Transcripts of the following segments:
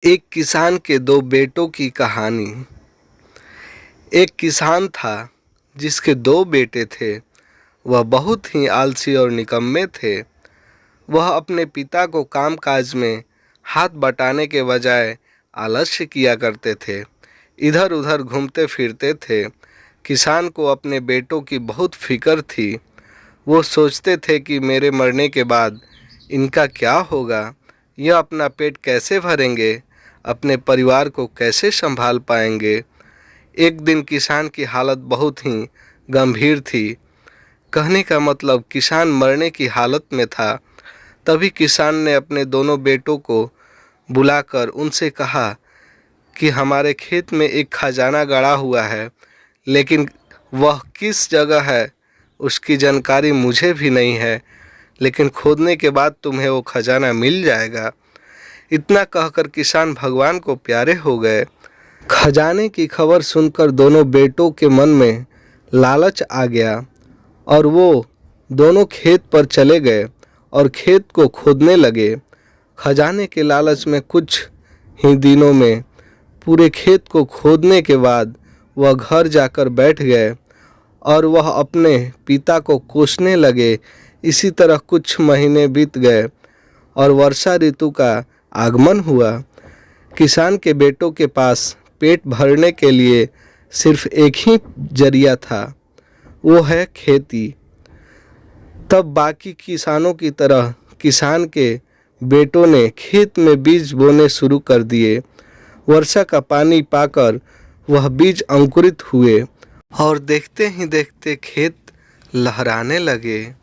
एक किसान के दो बेटों की कहानी। एक किसान था जिसके दो बेटे थे। वह बहुत ही आलसी और निकम्मे थे। वह अपने पिता को कामकाज में हाथ बटाने के बजाय आलस्य किया करते थे, इधर उधर घूमते फिरते थे। किसान को अपने बेटों की बहुत फिक्र थी। वो सोचते थे कि मेरे मरने के बाद इनका क्या होगा, यह अपना पेट कैसे भरेंगे, अपने परिवार को कैसे संभाल पाएंगे। एक दिन किसान की हालत बहुत ही गंभीर थी। कहने का मतलब किसान मरने की हालत में था। तभी किसान ने अपने दोनों बेटों को बुलाकर उनसे कहा कि हमारे खेत में एक खजाना गड़ा हुआ है, लेकिन वह किस जगह है उसकी जानकारी मुझे भी नहीं है, लेकिन खोदने के बाद तुम्हें वो खजाना मिल जाएगा। इतना कहकर किसान भगवान को प्यारे हो गए। खजाने की खबर सुनकर दोनों बेटों के मन में लालच आ गया और वो दोनों खेत पर चले गए और खेत को खोदने लगे। खजाने के लालच में कुछ ही दिनों में पूरे खेत को खोदने के बाद वह घर जाकर बैठ गए और वह अपने पिता को कोसने लगे। इसी तरह कुछ महीने बीत गए और वर्षा ऋतु का आगमन हुआ। किसान के बेटों के पास पेट भरने के लिए सिर्फ एक ही जरिया था, वो है खेती। तब बाकी किसानों की तरह किसान के बेटों ने खेत में बीज बोने शुरू कर दिए। वर्षा का पानी पाकर वह बीज अंकुरित हुए और देखते ही देखते खेत लहराने लगे।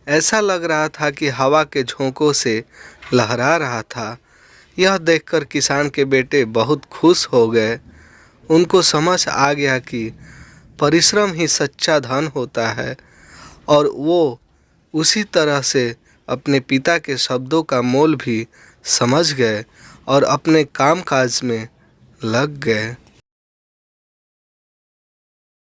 ऐसा लग रहा था कि हवा के झोंकों से लहरा रहा था। यह देखकर किसान के बेटे बहुत खुश हो गए। उनको समझ आ गया कि परिश्रम ही सच्चा धन होता है और वो उसी तरह से अपने पिता के शब्दों का मोल भी समझ गए और अपने कामकाज में लग गए।